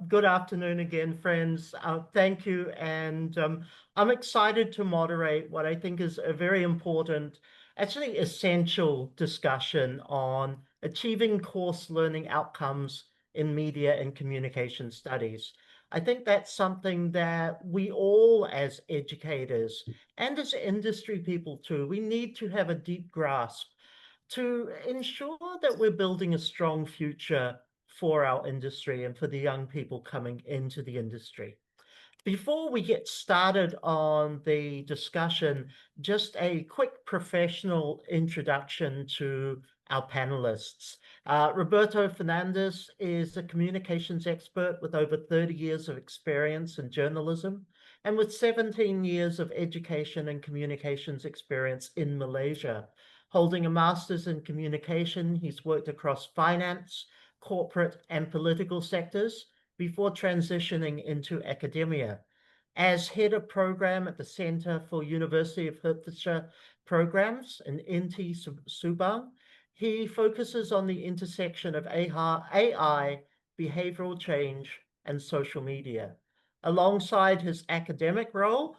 Good afternoon again, friends. Thank you. And I'm excited to moderate what I think is a very important, actually essential discussion on achieving course learning outcomes in media and communication studies. I think that's something that we all as educators and as industry people too, we need to have a deep grasp to ensure that we're building a strong future for our industry and for the young people coming into the industry. Before we get started on the discussion, just a quick professional introduction to our panelists. Roberto Fernandez is a communications expert with over 30 years of experience in journalism and with 17 years of education and communications experience in Malaysia. Holding a master's in communication, he's worked across finance, corporate, and political sectors before transitioning into academia. As head of program at the Center for University of Hertfordshire Programs in NT Subang, he focuses on the intersection of AI, behavioral change, and social media. Alongside his academic role,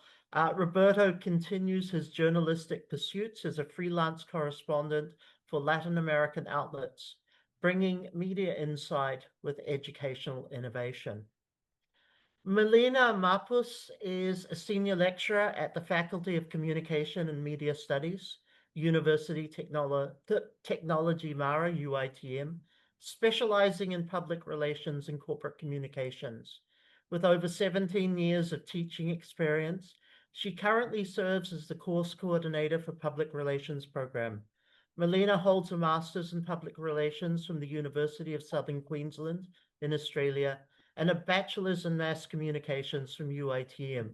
Roberto continues his journalistic pursuits as a freelance correspondent for Latin American outlets, bringing media insight with educational innovation. Melina Mahpuz is a senior lecturer at the Faculty of Communication and Media Studies, Universiti Teknologi MARA, UiTM, specializing in public relations and corporate communications. With over 17 years of teaching experience, she currently serves as the course coordinator for Public Relations Program. Melina holds a master's in public relations from the University of Southern Queensland in Australia and a bachelor's in mass communications from UiTM,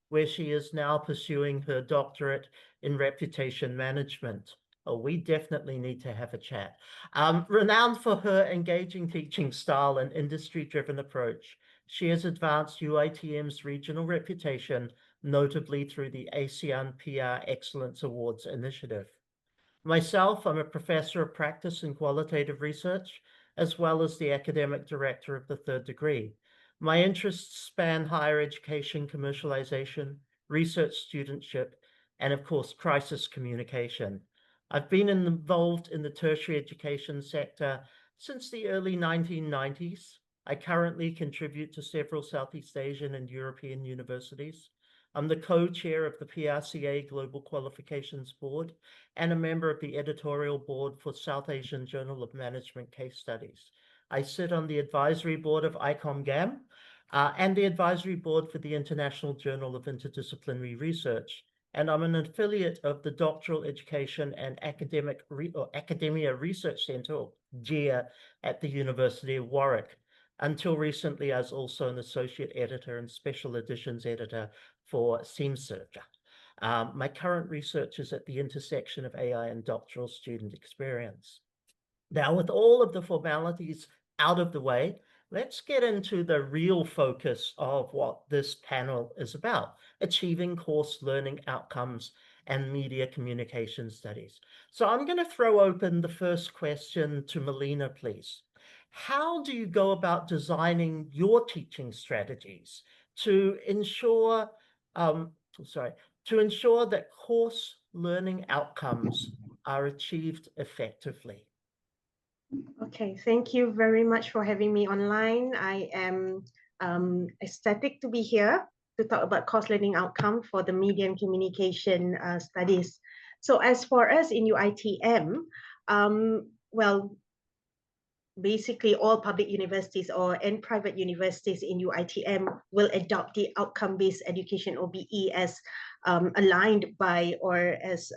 where she is now pursuing her doctorate in reputation management. Oh, we definitely need to have a chat. Renowned for her engaging teaching style and industry-driven approach, she has advanced UiTM's regional reputation, notably through the ASEAN PR Excellence Awards initiative. Myself, I'm a professor of practice and qualitative research, as well as the academic director of the third degree. My interests span higher education commercialization, research studentship, and of course, crisis communication. I've been involved in the tertiary education sector since the early 1990s. I currently contribute to several Southeast Asian and European universities. I'm the co-chair of the PRCA Global Qualifications Board and a member of the editorial board for South Asian Journal of Management Case Studies. I sit on the advisory board of ICOM-GAM and the advisory board for the International Journal of Interdisciplinary Research. And I'm an affiliate of the Doctoral Education and Academia Research Centre, or GEA, at the University of Warwick. Until recently, I was also an associate editor and special editions editor for SeamSearcher. My current research is at the intersection of AI and doctoral student experience. Now, with all of the formalities out of the way, let's get into the real focus of what this panel is about, achieving course learning outcomes and media communication studies. So I'm going to throw open the first question to Melina, please. How do you go about designing your teaching strategies to ensure, that course learning outcomes are achieved effectively? Okay, thank you very much for having me online. I am ecstatic to be here to talk about course learning outcome for the media and communication studies. So as for us in UiTM, well, basically all public universities and private universities in UiTM will adopt the outcome-based education OBE as aligned by or as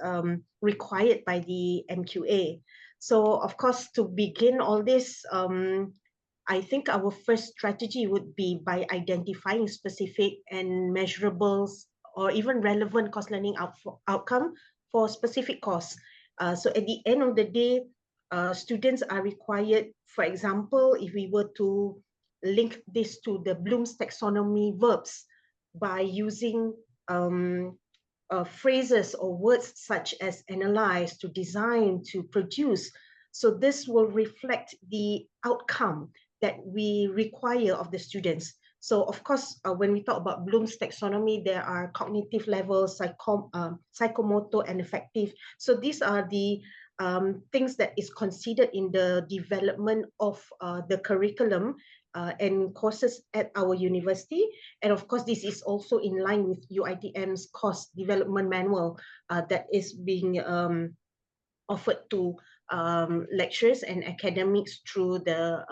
required by the MQA. So of course, to begin all this, I think our first strategy would be by identifying specific and measurables or even relevant course learning outcome for specific course. So at the end of the day, students are required, for example, if we were to link this to the Bloom's taxonomy verbs by using phrases or words such as analyze, to design, to produce. So this will reflect the outcome that we require of the students. So of course, when we talk about Bloom's taxonomy, there are cognitive levels, psychomotor, and affective. So these are the things that is considered in the development of the curriculum and courses at our university. And of course, this is also in line with UiTM's course development manual that is being offered to lecturers and academics through the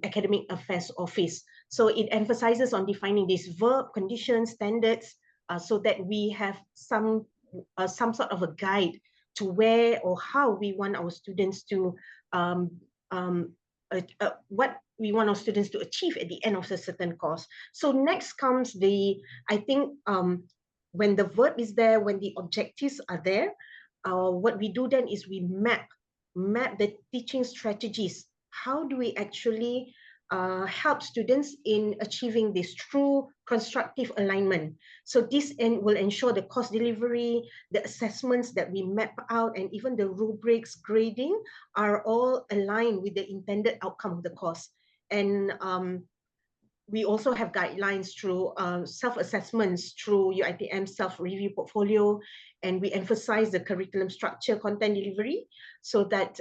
Academic Affairs Office. So it emphasizes on defining these verb, conditions, standards, so that we have some sort of a guide to where or how we want our students to what we want our students to achieve at the end of a certain course. So next comes the, I think, when the verb is there, when the objectives are there, what we do then is we map the teaching strategies. How do we actually help students in achieving this true constructive alignment? So this will ensure the course delivery, the assessments that we map out, and even the rubrics, grading are all aligned with the intended outcome of the course. And we also have guidelines through self-assessments through UiTM self-review portfolio, and we emphasize the curriculum structure, content delivery, so that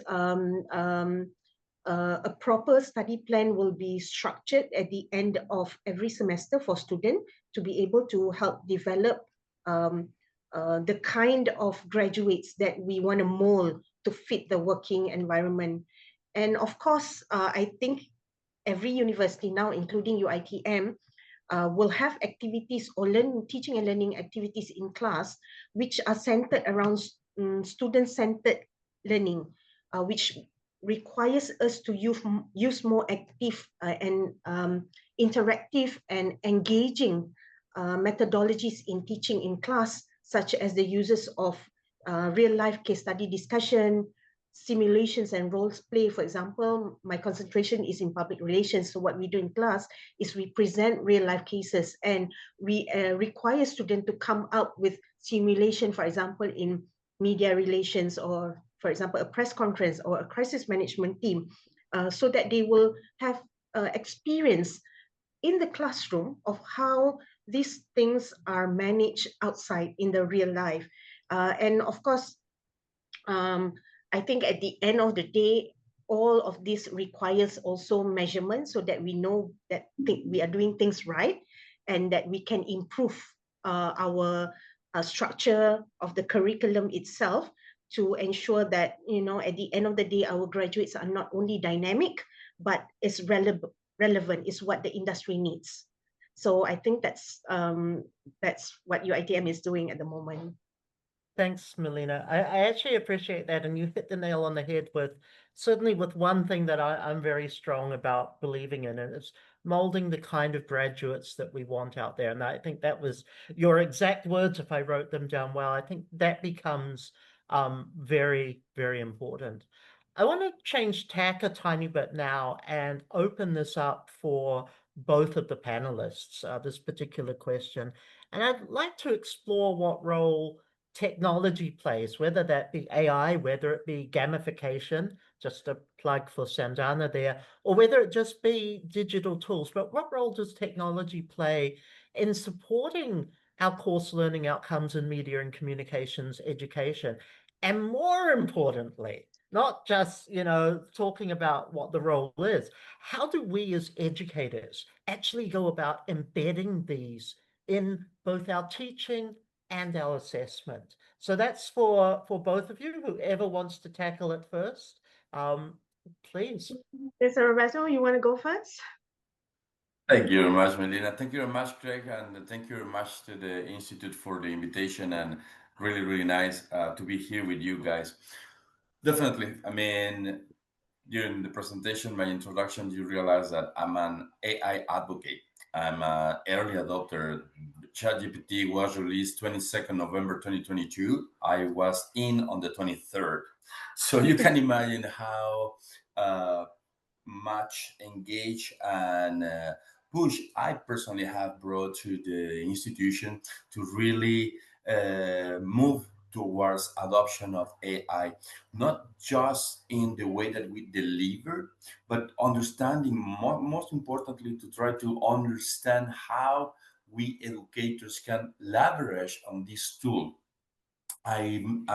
a proper study plan will be structured at the end of every semester for students to be able to help develop the kind of graduates that we want to mold to fit the working environment. And of course, I think every university now, including UiTM, will have activities or teaching and learning activities in class, which are centered around student-centered learning, which requires us to use more active and interactive and engaging methodologies in teaching in class, such as the uses of real-life case study discussion, simulations and roles play. For example, my concentration is in public relations. So what we do in class is we present real life cases, and we require students to come up with simulation, for example, in media relations, or for example, a press conference or a crisis management team, so that they will have experience in the classroom of how these things are managed outside in the real life. And of course, I think at the end of the day, all of this requires also measurement, so that we know that we are doing things right, and that we can improve our structure of the curriculum itself, to ensure that, you know, at the end of the day, our graduates are not only dynamic, but is relevant, is what the industry needs. So I think that's what UiTM is doing at the moment. Thanks, Melina. I actually appreciate that, and you hit the nail on the head with certainly with one thing that I'm very strong about believing in, and it's molding the kind of graduates that we want out there. And I think that was your exact words, if I wrote them down well. I think that becomes very, very important. I want to change tack a tiny bit now and open this up for both of the panelists, this particular question. And I'd like to explore what role technology plays, whether that be AI, whether it be gamification, just a plug for Sandana there, or whether it just be digital tools. But what role does technology play in supporting our course learning outcomes in media and communications education? And more importantly, not just, you know, talking about what the role is, how do we as educators actually go about embedding these in both our teaching and our assessment? So that's for both of you, whoever wants to tackle it first. Please. Mr. Roberto, you want to go first? Thank you very much, Melina. Thank you very much, Craig, and thank you very much to the Institute for the invitation, and really, really nice to be here with you guys. Definitely. I mean, during the presentation, my introduction, you realize that I'm an AI advocate. I'm an early adopter. ChatGPT was released 22nd November 2022. I was in on the 23rd. So you can imagine how much engage and push I personally have brought to the institution to really move towards adoption of AI, not just in the way that we deliver, but understanding most importantly to try to understand how we educators can leverage on this tool. I'm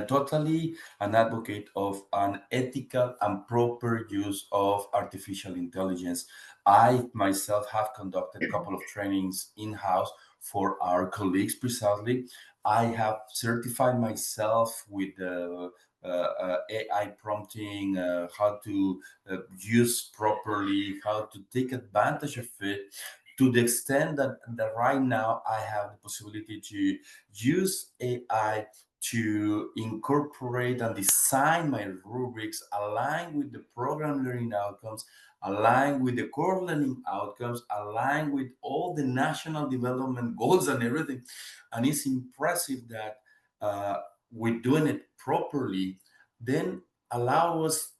totally an advocate of an ethical and proper use of artificial intelligence. I myself have conducted a couple of trainings in-house for our colleagues precisely. I have certified myself with AI prompting, how to use properly, how to take advantage of it, to the extent that right now I have the possibility to use AI to incorporate and design my rubrics aligned with the program learning outcomes, aligned with the core learning outcomes, aligned with all the national development goals and everything. And it's impressive that we're doing it properly, then allow us,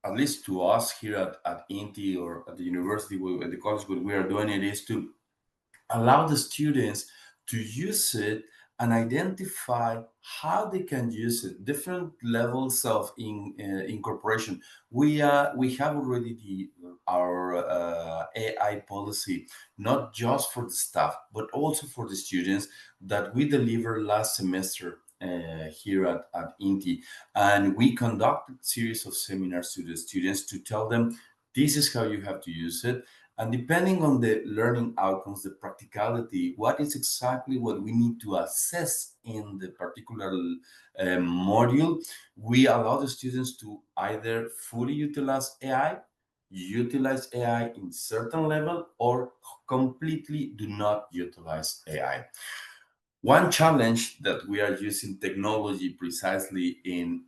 at least to us here at INTI or at the university, at the college, what we are doing it is to allow the students to use it and identify how they can use it, different levels of incorporation. We have already our AI policy, not just for the staff but also for the students, that we delivered last semester here at INTI. And we conducted series of seminars to the students to tell them this is how you have to use it, and depending on the learning outcomes, the practicality, what is exactly what we need to assess in the particular module, we allow the students to either fully utilize AI in certain level, or completely do not utilize AI. One challenge that we are using technology precisely in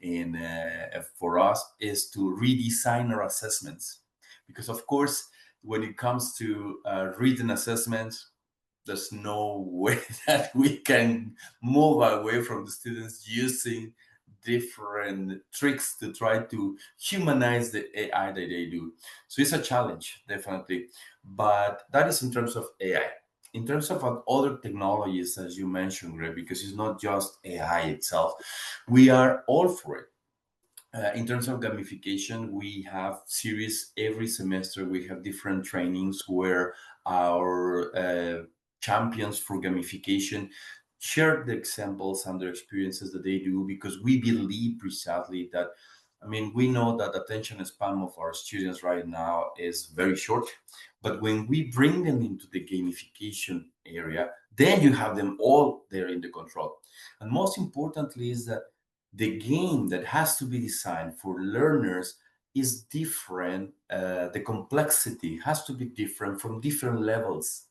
for us is to redesign our assessments, because of course when it comes to written assessments, there's no way that we can move away from the students using different tricks to try to humanize the AI that they do. So it's a challenge, definitely. But that is in terms of AI. In terms of other technologies, as you mentioned, Greg, because it's not just AI itself, we are all for it. In terms of gamification, we have series every semester. We have different trainings where our champions for gamification share the examples and their experiences that they do, because we believe precisely that, I mean, we know that attention span of our students right now is very short, but when we bring them into the gamification area, then you have them all there in the control. And most importantly is that the game that has to be designed for learners is different. The complexity has to be different from different levels.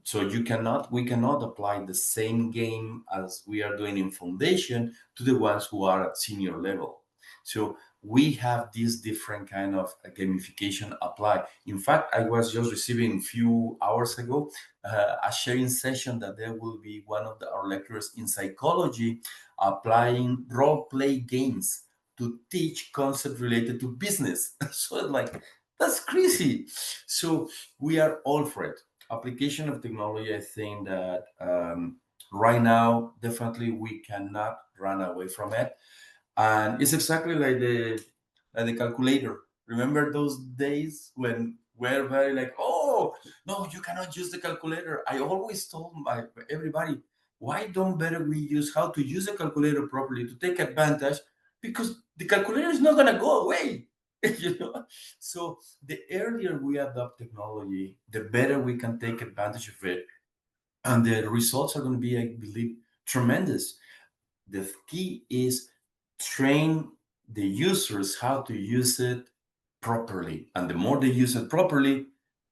So we cannot apply the same game as we are doing in foundation to the ones who are at senior level. So we have this different kind of gamification apply. In fact, I was just receiving a few hours ago a sharing session that there will be one of our lecturers in psychology applying role play games to teach concepts related to business. So it's like, that's crazy. So we are all for it. Application of technology, I think that right now, definitely we cannot run away from it. And it's exactly like the calculator. Remember those days when we're very like, oh no, you cannot use the calculator. I always told everybody, why don't better we use how to use a calculator properly to take advantage, because the calculator is not gonna go away. You know, so the earlier we adopt technology, the better we can take advantage of it, and the results are going to be, I believe, tremendous. The key is train the users how to use it properly, and the more they use it properly,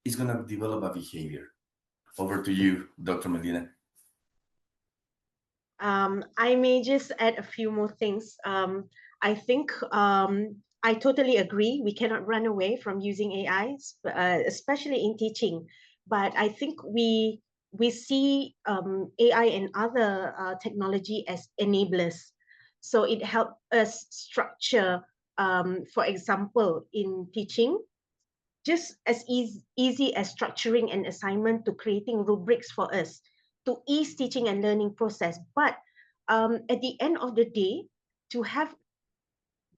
it's going to develop a behavior. Over to you, Dr. Medina. I may just add a few more things. I think I totally agree. We cannot run away from using AI, especially in teaching. But I think we see AI and other technology as enablers. So it helps us structure, for example, in teaching, just as easy as structuring an assignment to creating rubrics for us to ease teaching and learning process. But at the end of the day,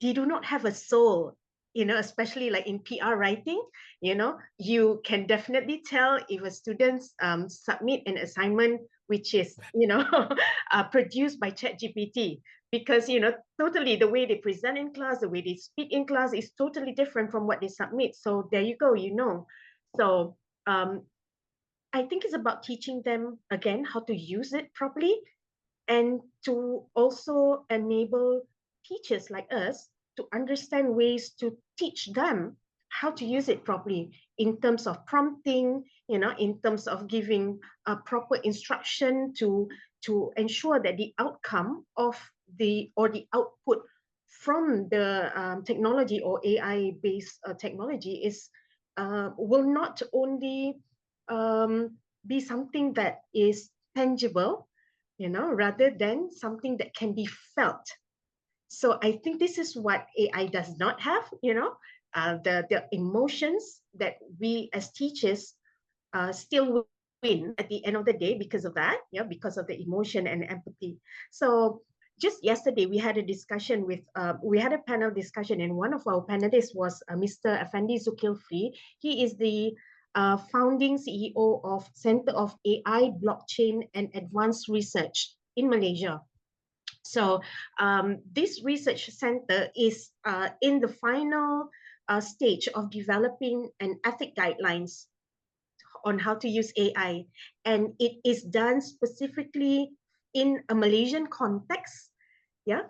they do not have a soul, especially like in PR writing. You can definitely tell if a student submit an assignment which is, produced by ChatGPT, because, totally the way they present in class, the way they speak in class is totally different from what they submit. So there you go, So I think it's about teaching them again how to use it properly, and to also enable teachers like us to understand ways to teach them how to use it properly in terms of prompting, in terms of giving a proper instruction to ensure that the outcome of the output from the technology or AI based technology is will not only be something that is tangible, rather than something that can be felt. So I think this is what AI does not have, the emotions that we as teachers still win at the end of the day because of that, because of the emotion and empathy. So just yesterday we had a discussion we had a panel discussion, and one of our panelists was Mr. Effendi Zulkifli. He is the founding CEO of Center of AI, Blockchain and Advanced Research in Malaysia. So this research center is in the final stage of developing an ethic guidelines on how to use AI. And it is done specifically in a Malaysian context, yeah,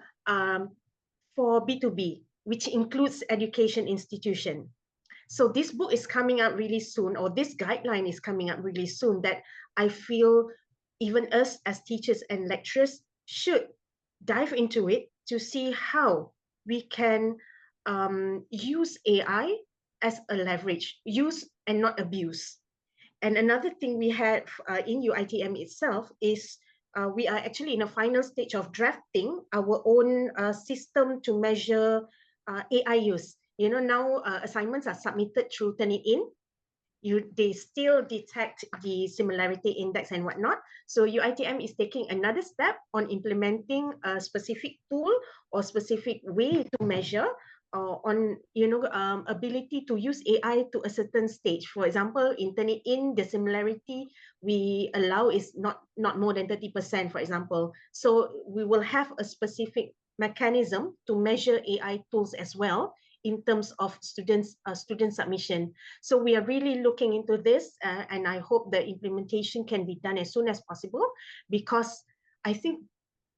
for B2B, which includes education institution. So this book is coming out really soon, or this guideline is coming out really soon, that I feel even us as teachers and lecturers should dive into it to see how we can use AI as a leverage, use and not abuse. And another thing we have in UiTM itself is we are actually in a final stage of drafting our own system to measure AI use. Now assignments are submitted through Turnitin. They still detect the similarity index and whatnot. So UiTM is taking another step on implementing a specific tool or specific way to measure on ability to use AI to a certain stage. For example, in Turnitin, the similarity we allow is not more than 30%, for example. So we will have a specific mechanism to measure AI tools as well in terms of student submission. So we are really looking into this, and I hope the implementation can be done as soon as possible, because I think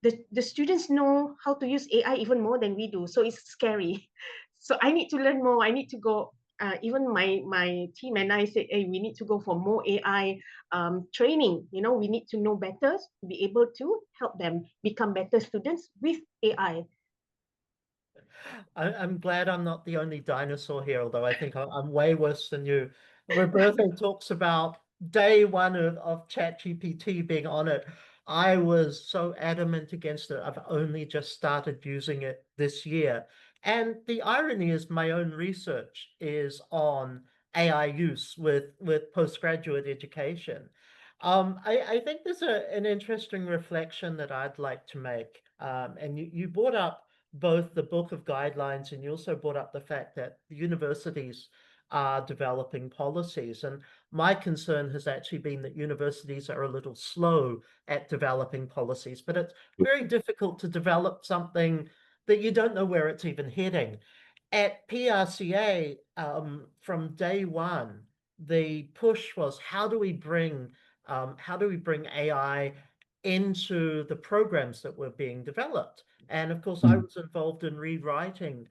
the students know how to use AI even more than we do. So it's scary. So I need to learn more. I need to go. Even my team and I said, hey, we need to go for more AI training. We need to know better to be able to help them become better students with AI. I'm glad I'm not the only dinosaur here, although I think I'm way worse than you. Roberto talks about day one of ChatGPT being on it. I was so adamant against it. I've only just started using it this year. And the irony is my own research is on AI use with postgraduate education. I think there's an interesting reflection that I'd like to make. And you brought up both the book of guidelines, and you also brought up the fact that the universities are developing policies. And my concern has actually been that universities are a little slow at developing policies, but it's very difficult to develop something that you don't know where it's even heading. At PRCA, from day one, the push was how do we bring AI into the programs that were being developed? And of course, I was involved in rewriting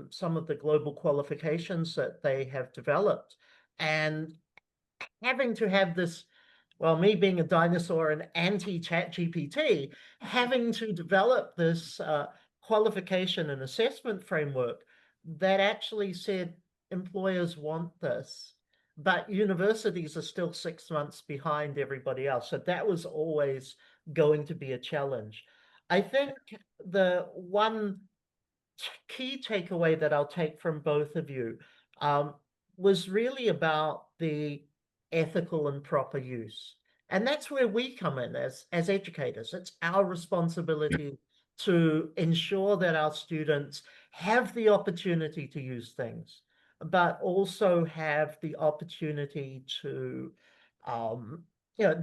some of the global qualifications that they have developed, and having to have this, well, me being a dinosaur and anti-ChatGPT, having to develop this qualification and assessment framework that actually said employers want this, but universities are still 6 months behind everybody else. So that was always going to be a challenge. I think the one key takeaway that I'll take from both of you was really about the ethical and proper use. And that's where we come in as educators. It's our responsibility to ensure that our students have the opportunity to use things, but also have the opportunity to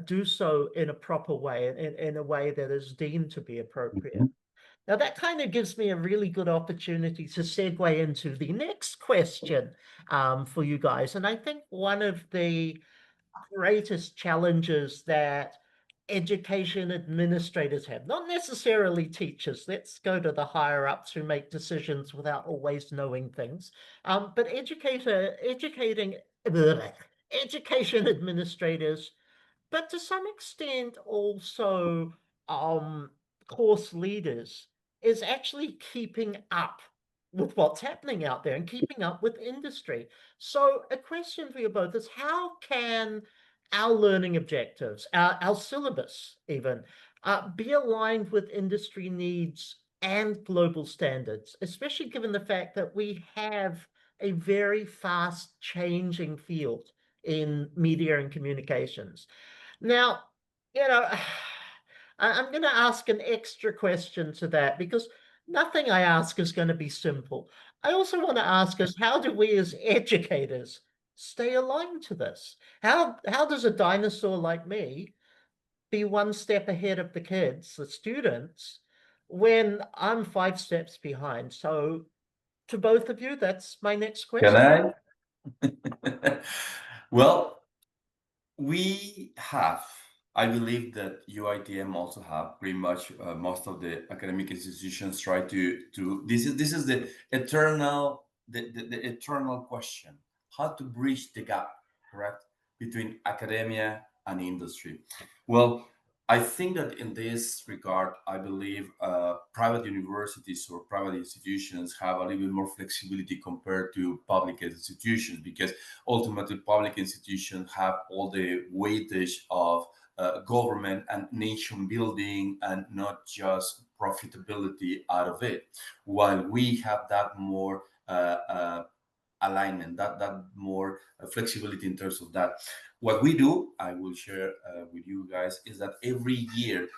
do so in a proper way, in a way that is deemed to be appropriate. Now, that kind of gives me a really good opportunity to segue into the next question for you guys. And I think one of the greatest challenges that education administrators have, not necessarily teachers, let's go to the higher ups who make decisions without always knowing things, but education administrators, but to some extent also um, course leaders, is actually keeping up with what's happening out there and keeping up with industry. So a question for you both is, how can our learning objectives, our syllabus even, be aligned with industry needs and global standards, especially given the fact that we have a very fast changing field in media and communications? Now, I'm going to ask an extra question to that, because nothing I ask is going to be simple. I also want to ask us, how do we as educators stay aligned to this? How does a dinosaur like me be one step ahead of the kids, the students, when I'm 5 steps behind? So to both of you, that's my next Can question. I? Well, we have, I believe that UiTM also have pretty much most of the academic institutions try to this is the eternal the eternal question, how to bridge the gap, correct, between academia and industry. Well, I think that in this regard, I believe private universities or private institutions have a little bit more flexibility compared to public institutions, because ultimately public institutions have all the weightage of government and nation building and not just profitability out of it, while we have that more alignment, that more flexibility in terms of that. What we do, I will share with you guys, is that every year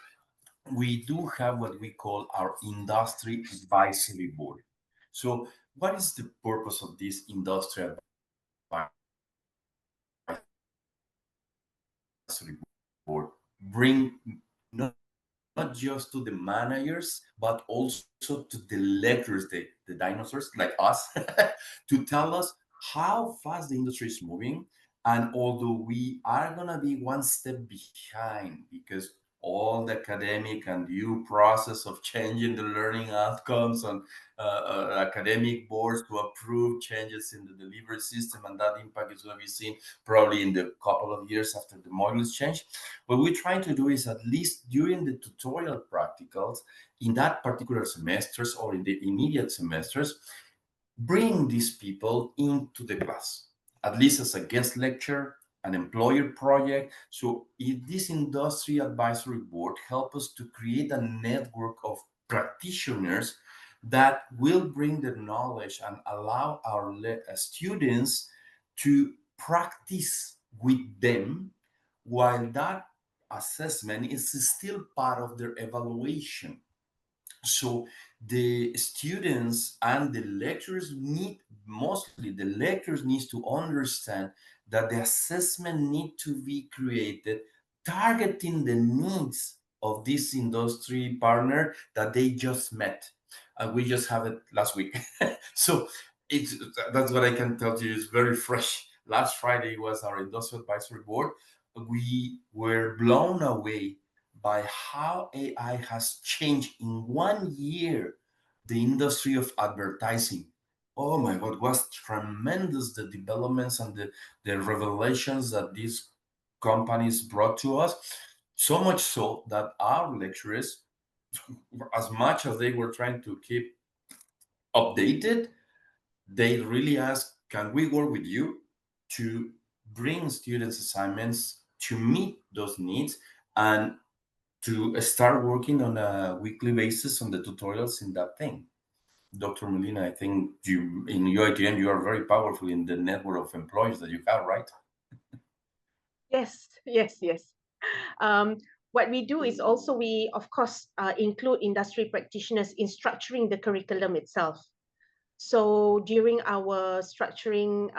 we do have what we call our industry advisory board. So what is the purpose of this industry advisory board? Bring not just to the managers, but also to the lecturers, the dinosaurs like us, to tell us how fast the industry is moving. And although we are going to be one step behind, because all the academic and due process of changing the learning outcomes on academic boards to approve changes in the delivery system, and that impact is going to be seen probably in the couple of years after the modules change. What we're trying to do is, at least during the tutorial practicals in that particular semesters or in the immediate semesters, bring these people into the class, at least as a guest lecture, an employer project. So if this industry advisory board help us to create a network of practitioners that will bring the knowledge and allow our students to practice with them, while that assessment is still part of their evaluation. So the students and the lecturers need, mostly the lecturers needs to understand that the assessment need to be created targeting the needs of this industry partner that they just met. We just have it last week. So it's, that's what I can tell you, is very fresh. Last Friday was our industrial advisory board. We were blown away by how AI has changed in 1 year the industry of advertising. Oh my God, was tremendous, the developments and the revelations that these companies brought to us. So much so that our lecturers, as much as they were trying to keep updated, they really asked, can we work with you to bring students assignments to meet those needs, and to start working on a weekly basis on the tutorials in that thing. Dr. Melina, I think you in UiTM, you are very powerful in the network of employees that you have, right? Yes, yes, yes. What we do is also we, of course, include industry practitioners in structuring the curriculum itself. So during our structuring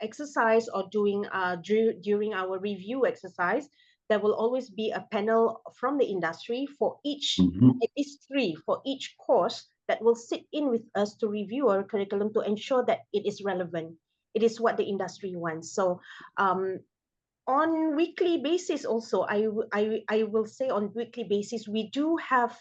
exercise or during our review exercise, there will always be a panel from the industry for each, at least 3 for each course that will sit in with us to review our curriculum to ensure that it is relevant. It is what the industry wants. So on weekly basis also, I will say on weekly basis, we do have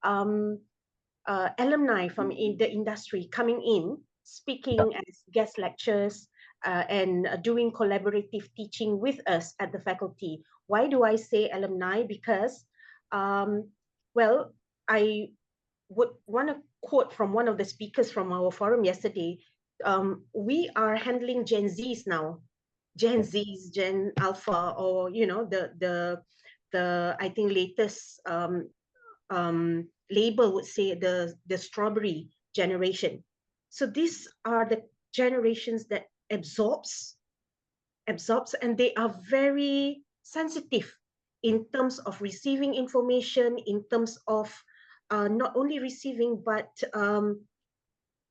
alumni from the industry coming in, speaking as guest lectures and doing collaborative teaching with us at the faculty. Why do I say alumni? Because, well, I would want to quote from one of the speakers from our forum yesterday. We are handling Gen Zs now, Gen Zs, Gen Alpha, or the I think latest label would say the strawberry generation. So these are the generations that absorbs, and they are very sensitive in terms of receiving information, in terms of not only receiving but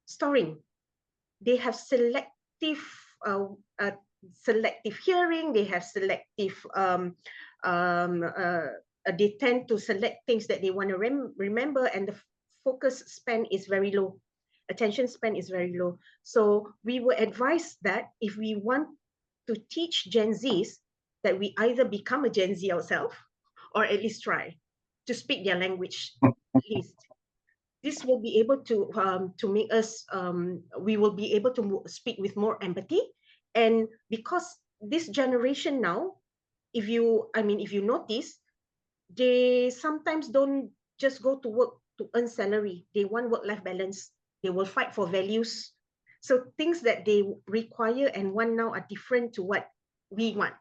storing. They have uh, selective hearing. They have selective they tend to select things that they want to remember, and the focus span is very low. Attention span is very low. So we would advise that if we want to teach Gen Zs, that we either become a Gen Z ourselves or at least try to speak their language at least. This will be able to make us, we will be able to speak with more empathy. And because this generation now, if you notice, they sometimes don't just go to work to earn salary. They want work-life balance. They will fight for values. So things that they require and want now are different to what we want.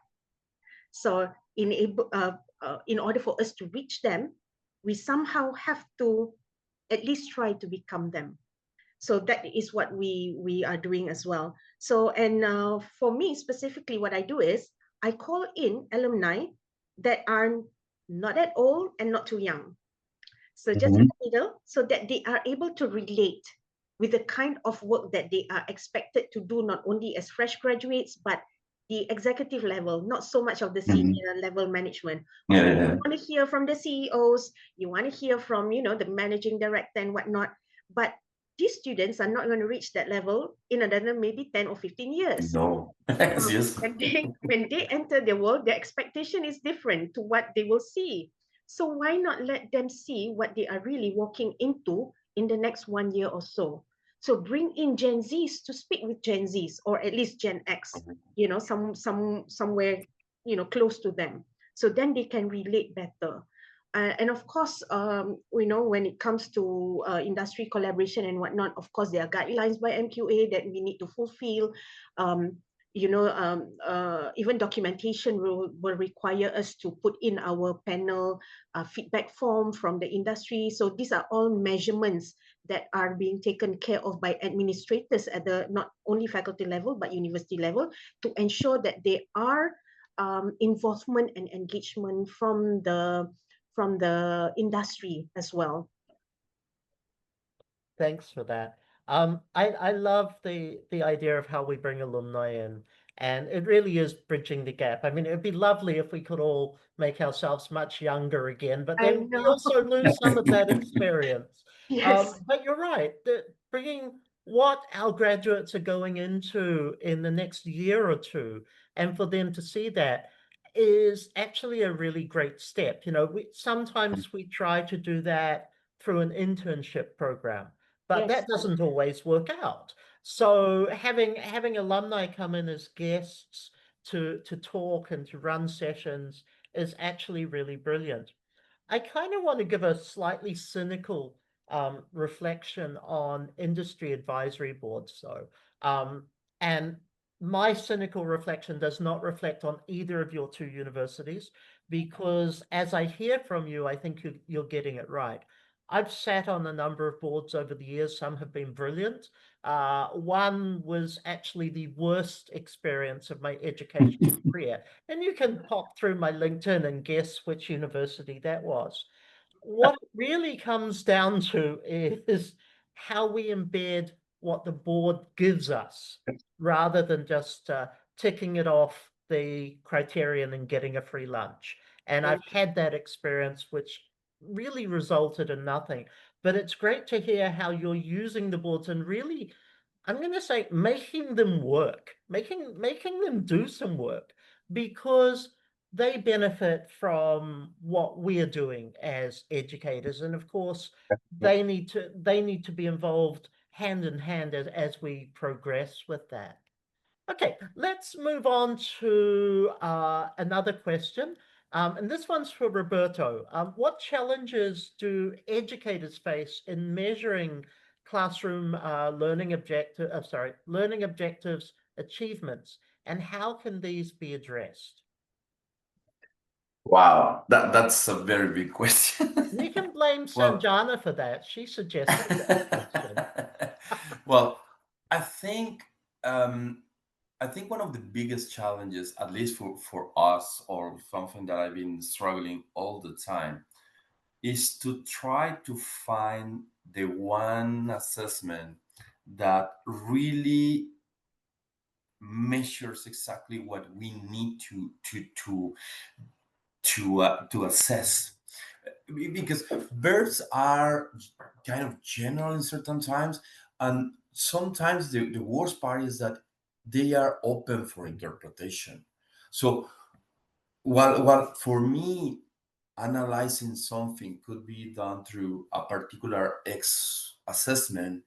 So in order for us to reach them, we somehow have to at least try to become them. So that is what we are doing as well. So, and for me specifically, what I do is I call in alumni that are not that old and not too young. So just in the middle, so that they are able to relate with the kind of work that they are expected to do, not only as fresh graduates, but the executive level, not so much of the senior level management. You want to hear from the CEOs, you want to hear from, the managing director and whatnot, but these students are not going to reach that level in another maybe 10 or 15 years. No. Yes. When they enter the world, their expectation is different to what they will see. So why not let them see what they are really walking into in the next 1 year or so? So bring in Gen Zs to speak with Gen Zs, or at least Gen X, somewhere, close to them. So then they can relate better. And of course, when it comes to industry collaboration and whatnot, of course, there are guidelines by MQA that we need to fulfill. Even documentation will require us to put in our panel feedback form from the industry. So these are all measurements that are being taken care of by administrators at the not only faculty level, but university level, to ensure that there are involvement and engagement from the industry as well. Thanks for that. I love the idea of how we bring alumni in, and it really is bridging the gap. I mean, it'd be lovely if we could all make ourselves much younger again, but then we also lose some of that experience. Yes. But you're right, bringing what our graduates are going into in the next year or two, and for them to see that is actually a really great step. Sometimes we try to do that through an internship program, but that doesn't always work out. So having alumni come in as guests to talk and to run sessions is actually really brilliant. I kind of want to give a slightly cynical reflection on industry advisory boards, though. And my cynical reflection does not reflect on either of your two universities, because as I hear from you, I think you're getting it right. I've sat on a number of boards over the years. Some have been brilliant. One was actually the worst experience of my educational career. And you can pop through my LinkedIn and guess which university that was. What it really comes down to is how we embed what the board gives us rather than just ticking it off the criterion and getting a free lunch. And I've had that experience, which really resulted in nothing. But it's great to hear how you're using the boards and really, I'm going to say, making them work, making them do some work, because they benefit from what we're doing as educators. And of course, they need to be involved hand in hand as we progress with that. Okay, let's move on to another question. And this one's for Roberto. What challenges do educators face in measuring classroom learning objectives achievements, and how can these be addressed? Wow, that's a very big question. You can blame Well, Sanjana for that. She suggested that question. well, I think um, I think one of the biggest challenges, at least for us, or something that I've been struggling all the time, is to try to find the one assessment that really measures exactly what we need to assess. Because verbs are kind of general in certain times, and sometimes the worst part is that they are open for interpretation. So while for me analyzing something could be done through a particular X assessment,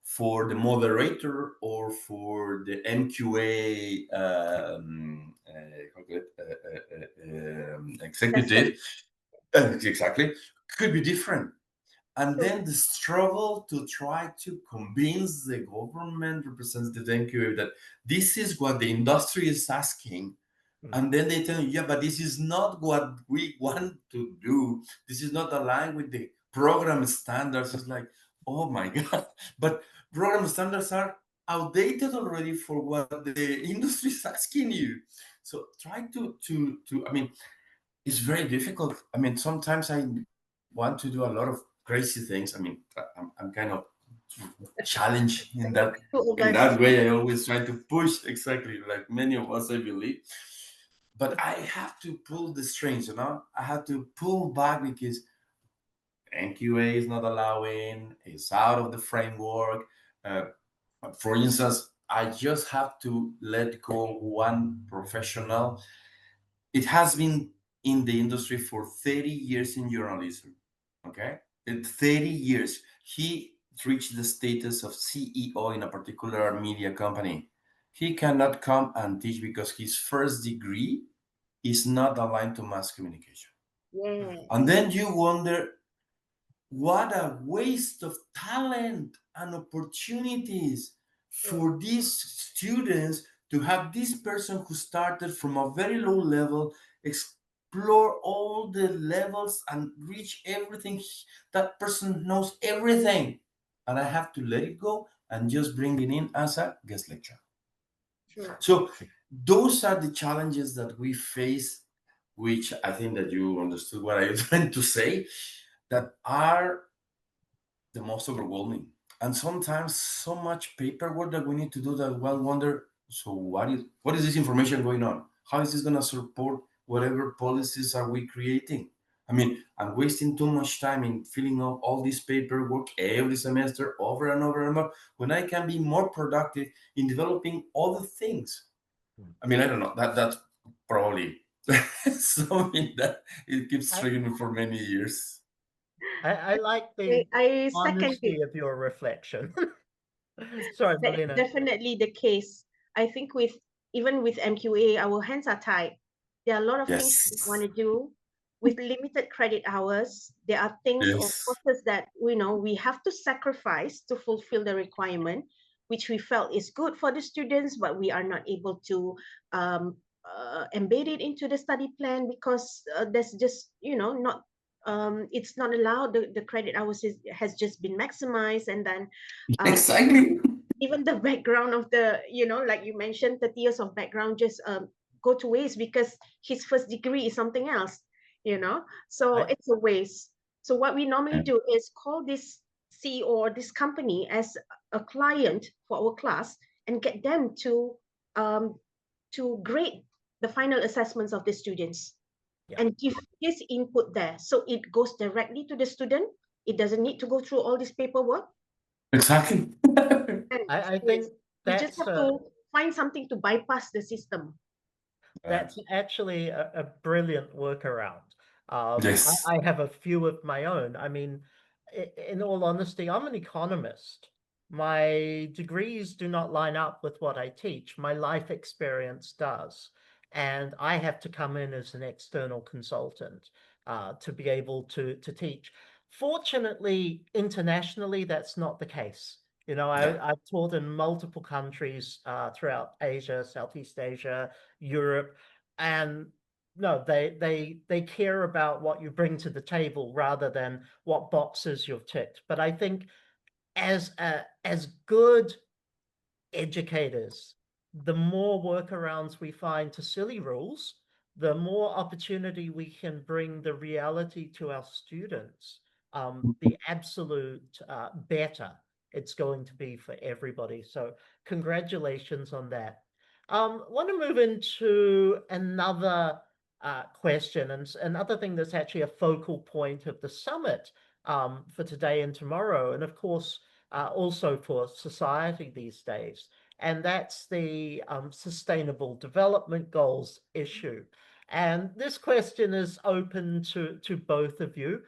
for the moderator or for the MQA Assessment. executive, exactly, could be different. And True. then the struggle to try to convince the government representative MQA that this is what the industry is asking, and then they tell you, yeah, but this is not what we want to do. This is not aligned with the program standards. It's like, oh my God. But program standards are outdated already for what the industry is asking you. So try I mean, it's very difficult. I mean, sometimes I want to do a lot of crazy things. I mean, I'm kind of challenged Two of in us. that way. I always try to push, exactly like many of us, I believe. But I have to pull the strings, I have to pull back because NQA is not allowing, it's out of the framework. Uh, for instance, I just have to let go one professional. It has been in the industry for 30 years in journalism. Okay? In 30 years. He reached the status of CEO in a particular media company. He cannot come and teach because his first degree is not aligned to mass communication. Yeah. And then you wonder, what a waste of talent and opportunities for these students to have this person who started from a very low level explore all the levels and reach everything. That person knows everything, and I have to let it go and just bring it in as a guest lecturer. True. So those are the challenges that we face, which I think that you understood what I was trying to say, that are the most overwhelming. And sometimes so much paperwork that we need to do that one wonder, so what is this information going on? How is this going to support whatever policies are we creating? I mean, I'm wasting too much time in filling out all this paperwork every semester over and over and over when I can be more productive in developing other things. I mean, I don't know. That's probably something that it keeps I, triggering me for many years. I like the I second honesty it. of your reflection. Sorry, That is Melina. definitely the case. I think even with MQA, our hands are tied. There are a lot of things we want Yes. to do with limited credit hours. There are things or Yes. courses that we have to sacrifice to fulfill the requirement, which we felt is good for the students, but we are not able to embed it into the study plan because there's just not it's not allowed. The credit hours has just been maximized, and then Exactly. even the background of the, like you mentioned, 30 years of background just go to waste because his first degree is something else, so Right? it's a waste. So what we normally do is call this CEO or this company as a client for our class and get them to grade the final assessments of the students Yeah. and give his input there, so it goes directly to the student. It doesn't need to go through all this paperwork. Exactly. And I yes, think we just that's have to find something to bypass the system. that's actually a brilliant workaround. Yes. I have a few of my own. I mean, in all honesty, I'm an economist. My degrees do not line up with what I teach. My life experience does. And I have to come in as an external consultant to be able to teach. Fortunately, internationally, that's not the case. Yeah. I've taught in multiple countries throughout Asia, Southeast Asia, Europe, and no, they care about what you bring to the table rather than what boxes you've ticked. But I think as good educators, the more workarounds we find to silly rules, the more opportunity we can bring the reality to our students. The absolute better it's going to be for everybody. So congratulations on that. Want to move into another question, and another thing that's actually a focal point of the summit for today and tomorrow, and of course also for society these days, and that's the Sustainable Development Goals issue. And this question is open to both of you.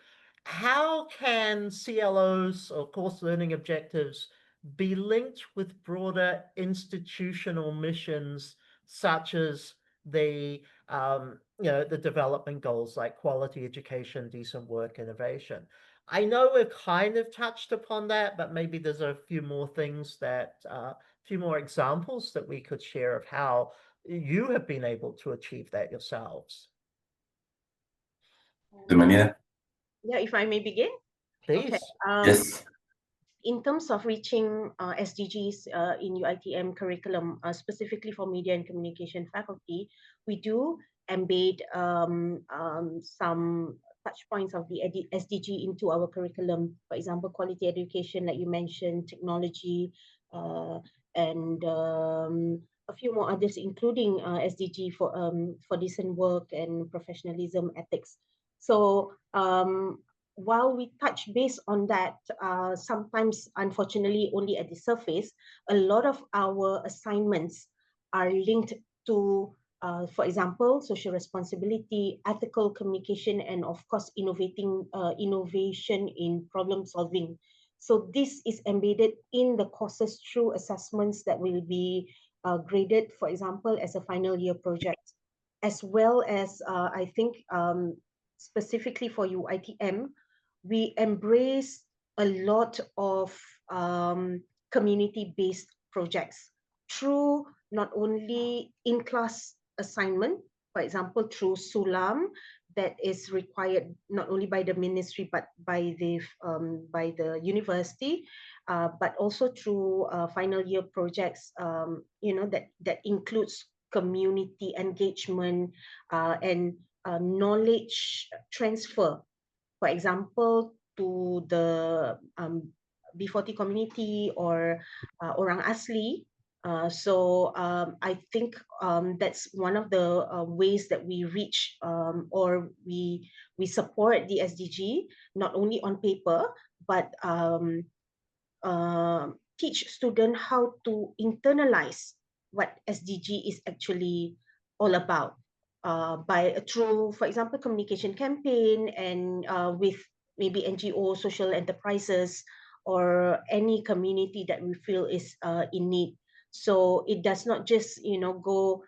How can CLOs, or course learning objectives, be linked with broader institutional missions such as the development goals like quality education, decent work, innovation? I know we've kind of touched upon that, but maybe there's a few more things a few more examples that we could share of how you have been able to achieve that yourselves. The Melina? Yeah, if I may begin. Okay. Please. Yes. In terms of reaching SDGs in UiTM curriculum, specifically for media and communication faculty, we do embed some touch points of the SDG into our curriculum. For example, quality education, like you mentioned, technology, and a few more others, including SDG for decent work and professionalism, ethics. So while we touch base on that, sometimes, unfortunately, only at the surface, a lot of our assignments are linked to, for example, social responsibility, ethical communication, and of course, innovation in problem solving. So this is embedded in the courses through assessments that will be graded, for example, as a final year project, as well as I think specifically for UiTM, we embrace a lot of community-based projects through not only in-class assignment, for example, through Sulam, that is required not only by the ministry but by the university, but also through final year projects, that includes community engagement and knowledge transfer, for example, to the B40 community or Orang Asli. I think that's one of the ways that we reach or we support the SDG, not only on paper, but teach students how to internalize what SDG is actually all about by through, for example, communication campaign and with maybe NGO, social enterprises, or any community that we feel is in need. So it does not just go.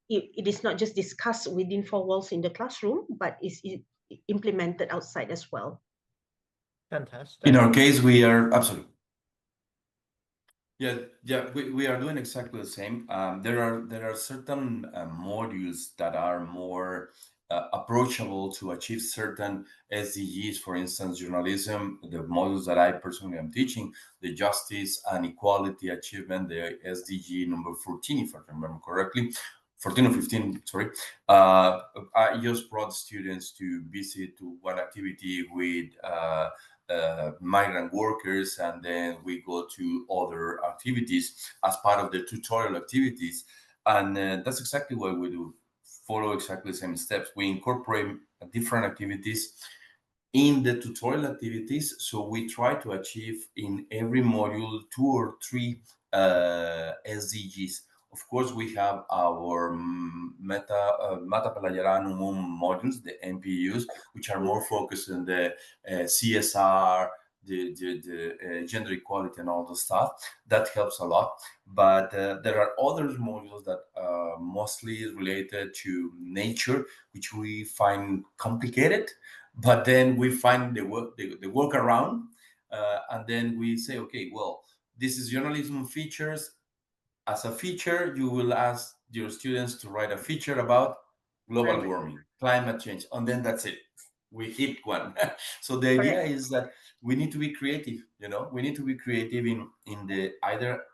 It is not just discussed within four walls in the classroom, but is implemented outside as well. Fantastic. In our case, we are absolutely. Yeah, we are doing exactly the same. There are certain modules that are more approachable to achieve certain SDGs. For instance, journalism, the modules that I personally am teaching, the justice and equality achievement, the SDG number 14, if I remember correctly, 14 or 15, sorry. Uh, I just brought students to visit to one activity with migrant workers, and then we go to other activities as part of the tutorial activities. And that's exactly what we do. Follow exactly the same steps. We incorporate different activities in the tutorial activities. So we try to achieve in every module 2 or 3 SDGs. Of course, we have our Mata Pelayaran Umum modules, the MPUs, which are more focused on the CSR, the gender equality, and all the stuff. That helps a lot. But there are other modules that are mostly related to nature, which we find complicated, but then we find the workaround, and then we say, okay, well, this is journalism features. As a feature, you will ask your students to write a feature about global Right. warming, climate change, and then that's it. We hit one. So the idea Correct. is that we need to be creative. We need to be creative in the either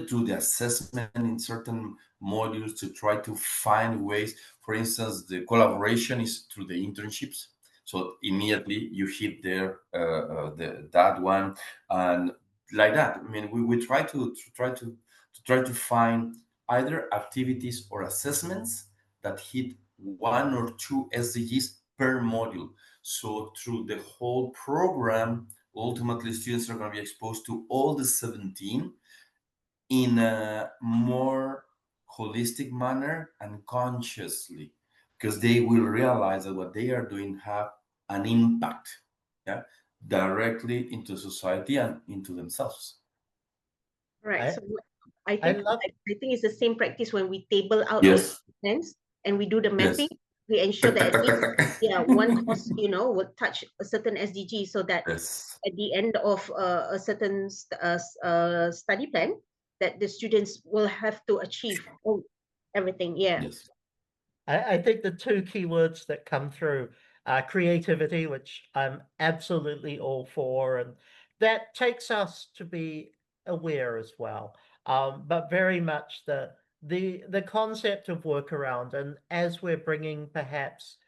through the assessment in certain modules to try to find ways. For instance, the collaboration is through the internships. So immediately you hit there that one, and like that. I mean, we try to find either activities or assessments that hit 1 or 2 SDGs per module. So through the whole program, ultimately students are going to be exposed to all the 17 in a more holistic manner and consciously, because they will realize that what they are doing have an impact, yeah, directly into society and into themselves. Right. I So I I think love I think it's the same practice when we table out our Yes, contents and we do the mapping. yes. We ensure Tuck, that tuck, at tuck, tuck, least, tuck. yeah, one course, will touch a certain SDG, so that Yes, at the end of a certain study plan, that the students will have to achieve everything. Yeah. yes. I think the two keywords that come through are creativity, which I'm absolutely all for, and that takes us to be aware as well. But very much the concept of workaround, and as we're bringing perhaps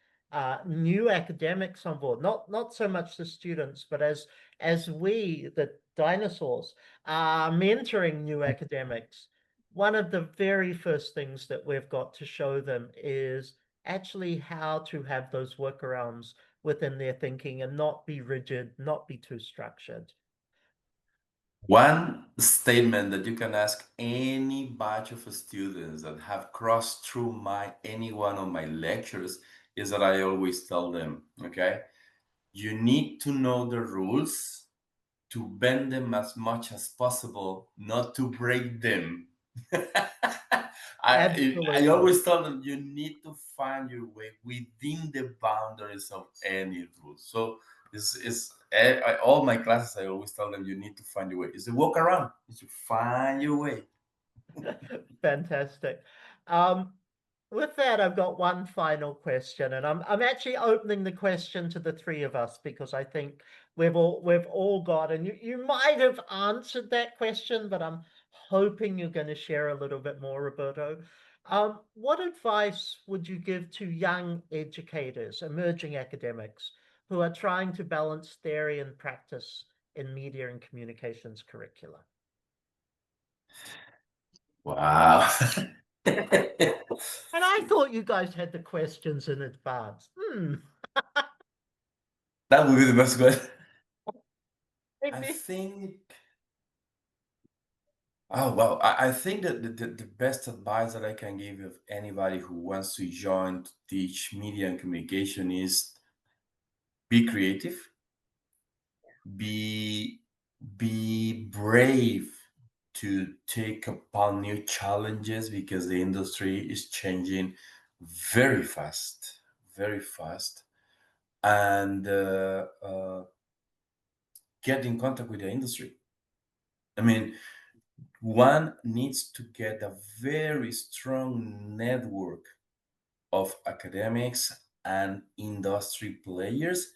new academics on board, not so much the students, but as we, the dinosaurs, are mentoring new academics, one of the very first things that we've got to show them is actually how to have those workarounds within their thinking and not be rigid, not be too structured. One statement that you can ask any batch of students that have crossed through my any one of my lectures is that I always tell them, okay, you need to know the rules to bend them as much as possible, not to break them. I Absolutely. always tell them you need to find your way within the boundaries of any rule. So this is all my classes. I always tell them you need to find your way. It's a walk around. It's to find your way. Fantastic. Um, with that, I've got one final question, and I'm actually opening the question to the three of us because I think we've all got, and you might have answered that question, but I'm hoping you're going to share a little bit more, Roberto. What advice would you give to young educators, emerging academics, who are trying to balance theory and practice in media and communications curricula? Wow. And I thought you guys had the questions in advance. That would be the best one. I Maybe. think. Oh well, I think that the best advice that I can give of anybody who wants to join to teach media and communication is be creative, be be brave to take upon new challenges because the industry is changing very fast, very fast, and get in contact with the industry. I mean, one needs to get a very strong network of academics and industry players,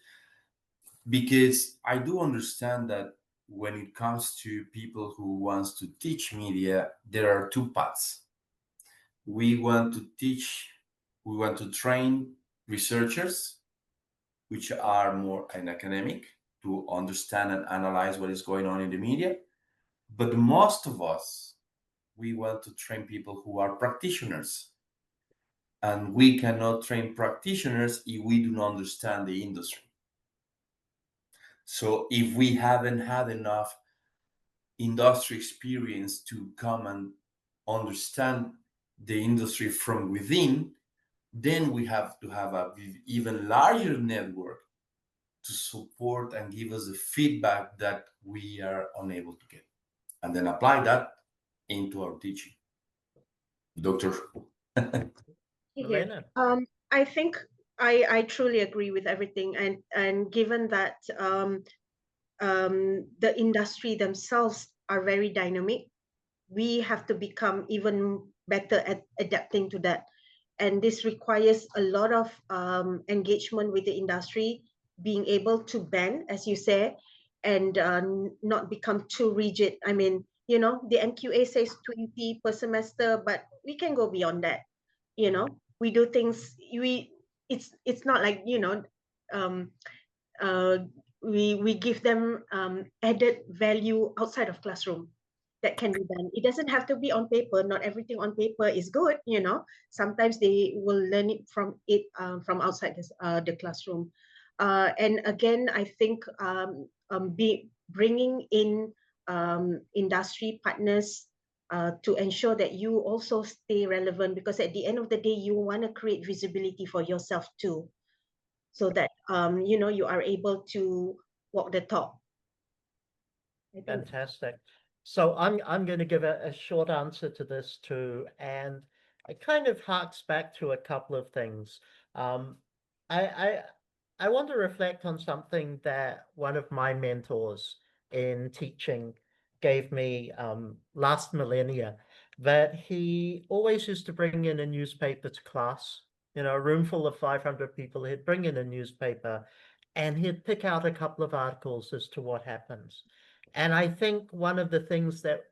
because I do understand that when it comes to people who wants to teach media, there are two paths. We want to teach, we want to train researchers, which are more an academic, to understand and analyze what is going on in the media. But most of us, we want to train people who are practitioners. And we cannot train practitioners if we do not understand the industry. So if we haven't had enough industry experience to come and understand the industry from within, then we have to have a even larger network to support and give us the feedback that we are unable to get, and then apply that into our teaching. Doctor. Melina. I think I truly agree with everything, and given that the industry themselves are very dynamic, we have to become even better at adapting to that. And this requires a lot of engagement with the industry, being able to bend, as you say, and not become too rigid. I mean, you know, the NQA says 20 per semester, but we can go beyond that. You know, we do things, it's not like, you know, um, uh, we give them added value outside of classroom that can be done. It doesn't have to be on paper. Not everything on paper is good, you know. Sometimes they will learn it from outside the classroom. And again, I think bringing in industry partners to ensure that you also stay relevant, because at the end of the day, you want to create visibility for yourself too, so that you know, you are able to walk the talk. Fantastic. So I'm going to give a short answer to this too, and it kind of harks back to a couple of things. Um, I I I want to reflect on something that one of my mentors in teaching gave me last millennia, that he always used to bring in a newspaper to class. You know, a room full of 500 people, he'd bring in a newspaper and he'd pick out a couple of articles as to what happens. And I think one of the things that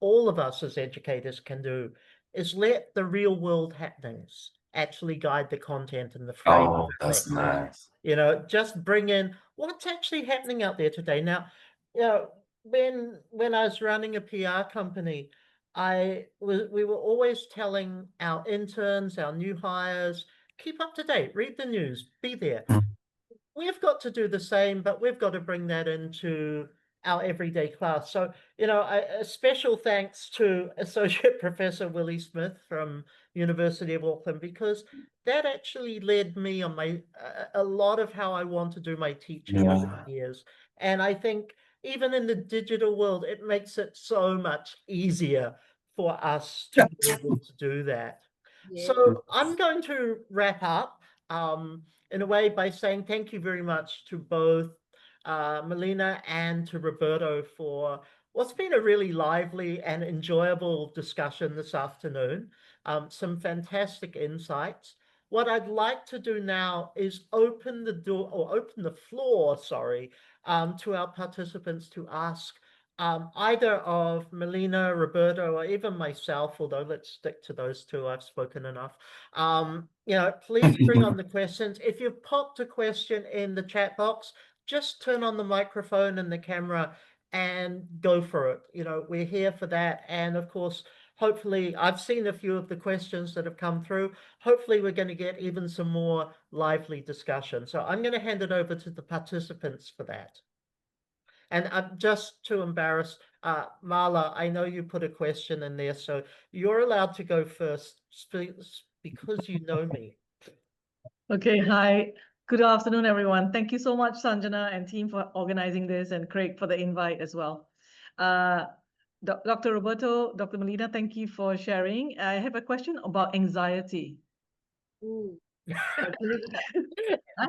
all of us as educators can do is let the real world happenings actually guide the content and the frame of Oh, the that's lecture. nice. You know, just bring in what's actually happening out there today. Now, you know, when I was running a PR company, we were always telling our interns, our new hires, keep up to date, read the news, be there. We've got to do the same, but we've got to bring that into our everyday class. So, you know, a special thanks to Associate Professor Willie Smith from University of Auckland, because that actually led me on a lot of how I want to do my teaching over Yeah. the years. And I think even in the digital world, it makes it so much easier for us to be able to do that. Yeah. So I'm going to wrap up. In a way, by saying thank you very much to both Melina and to Roberto for what's been a really lively and enjoyable discussion this afternoon. Some fantastic insights. What I'd like to do now is open the door, or open the floor, sorry, to our participants to ask either of Melina, Roberto, or even myself, although let's stick to those two, I've spoken enough. You know, please bring on the questions. If you've popped a question in the chat box, just turn on the microphone and the camera and go for it. You know, we're here for that. And of course, hopefully, I've seen a few of the questions that have come through. Hopefully, we're going to get even some more lively discussion. So I'm going to hand it over to the participants for that. And I'm just too embarrassed. Marla, I know you put a question in there, so you're allowed to go first because you know me. Okay, hi. Good afternoon, everyone. Thank you so much, Sanjana and team, for organizing this, and Craig for the invite as well. Dr. Roberto, Dr. Melina, thank you for sharing. I have a question about anxiety.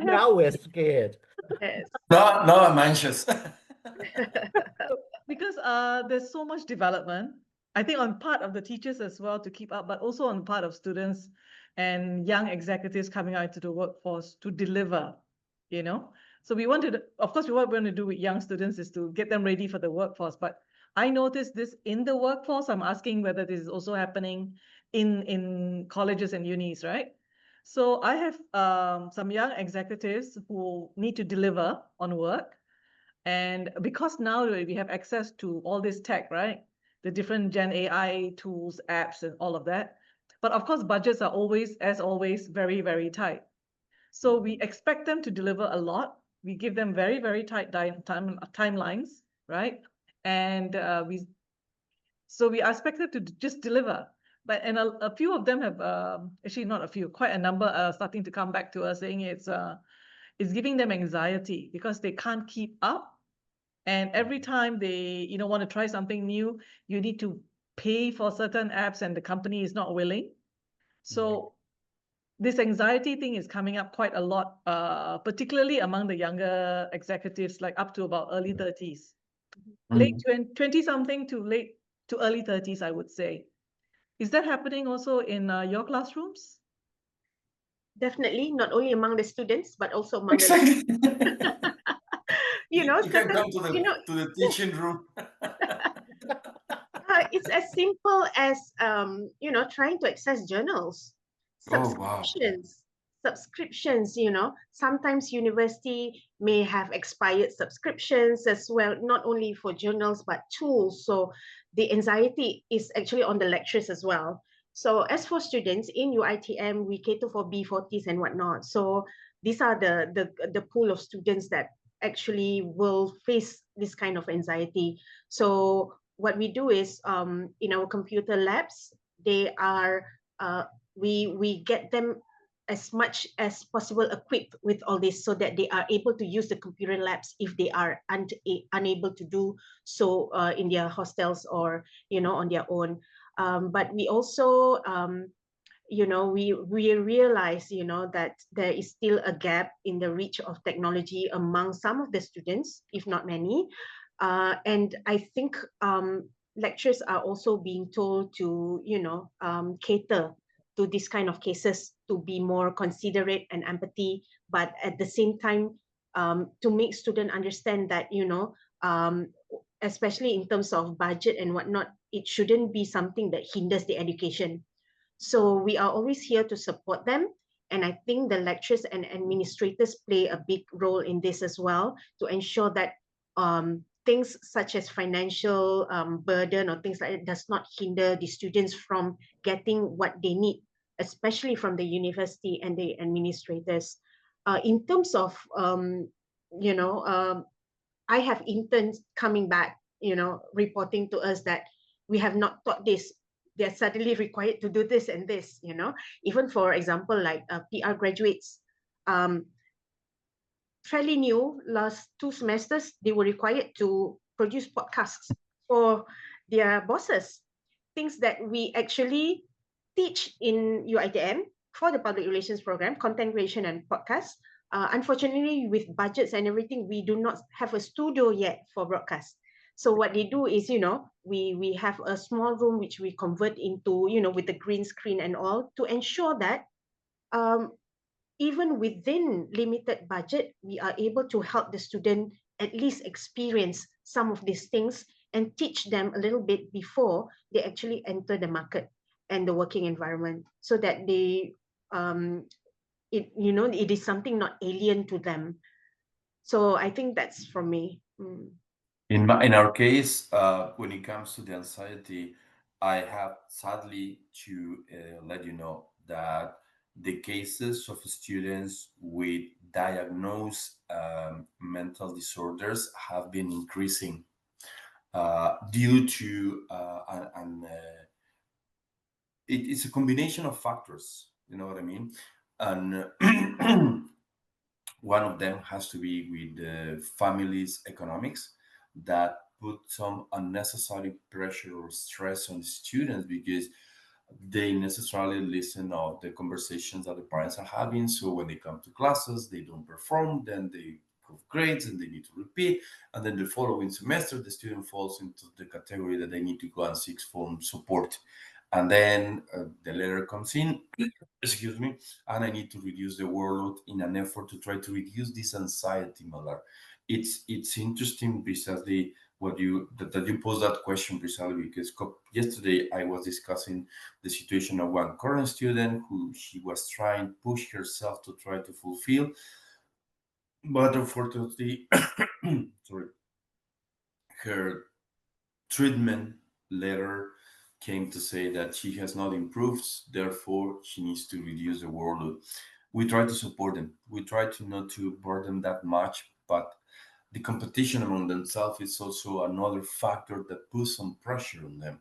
Now we're scared. Yes. No, no, I'm anxious. because there's so much development. I think on part of the teachers as well to keep up, but also on part of students and young executives coming out into the workforce to deliver, you know. So we wanted, of course, what we want to do with young students is to get them ready for the workforce. But I noticed this in the workforce. I'm asking whether this is also happening in colleges and unis, right? So I have some young executives who need to deliver on work. And because now we have access to all this tech, right? The different Gen AI tools, apps, and all of that. But of course, budgets are always, as always, very, very tight. So we expect them to deliver a lot. We give them very, very tight timelines, right? And we expect them to just deliver. But a few of them have actually not a few, quite a number are starting to come back to us saying it's giving them anxiety because they can't keep up. And every time they, want to try something new, you need to pay for certain apps and the company is not willing. So this anxiety thing is coming up quite a lot, particularly among the younger executives, like up to about early 30s, late 20 something to early 30s, I would say. Is that happening also in your classrooms? Definitely, not only among the students, but also among Exactly. you know, You can certain, come to the teaching room. it's as simple as trying to access journals, Oh, wow. subscriptions. Sometimes university may have expired subscriptions as well, not only for journals but tools. So the anxiety is actually on the lecturers as well. So as for students in UiTM, we cater for B40s and whatnot. So these are the pool of students that actually will face this kind of anxiety. So what we do is, in our computer labs, they are we get them as much as possible equipped with all this so that they are able to use the computer labs if they are unable to do so in their hostels or on their own. But we also we realize that there is still a gap in the reach of technology among some of the students, if not many. And I think lecturers are also being told to cater to this kind of cases, to be more considerate and empathy, but at the same time to make students understand that especially in terms of budget and whatnot, it shouldn't be something that hinders the education. So we are always here to support them. And I think the lecturers and administrators play a big role in this as well, to ensure that things such as financial burden or things like that does not hinder the students from getting what they need, especially from the university and the administrators. In terms of, you know, I have interns coming back, reporting to us that we have not taught this. They're suddenly required to do this and this, even for example, like PR graduates, fairly new, last 2 semesters, they were required to produce podcasts for their bosses, things that we actually teach in UiTM for the public relations program, content creation and podcast. Unfortunately, with budgets and everything, we do not have a studio yet for broadcast. So what they do is, we have a small room which we convert into, with the green screen and all, to ensure that um, even within limited budget, we are able to help the student at least experience some of these things and teach them a little bit before they actually enter the market and the working environment, so that they it is something not alien to them. So I think that's from me. In our case, when it comes to the anxiety, I have sadly to let you know that the cases of students with diagnosed mental disorders have been increasing due to it's a combination of factors. You know what I mean? And one of them has to be with the family's economics, that put some unnecessary pressure or stress on the students because they necessarily listen of the conversations that the parents are having. So when they come to classes, they don't perform, then they improve grades and they need to repeat. And then the following semester, the student falls into the category that they need to go and seek for support. And then the letter comes in, excuse me, and I need to reduce the workload in an effort to try to reduce this anxiety, Malar. It's interesting precisely what you that you posed that question precisely because yesterday I was discussing the situation of one current student who she was trying to push herself to try to fulfill, but unfortunately, sorry, her treatment letter came to say that she has not improved, therefore she needs to reduce the workload. We try to support them. We try to not to burden that much, but the competition among themselves is also another factor that puts some pressure on them.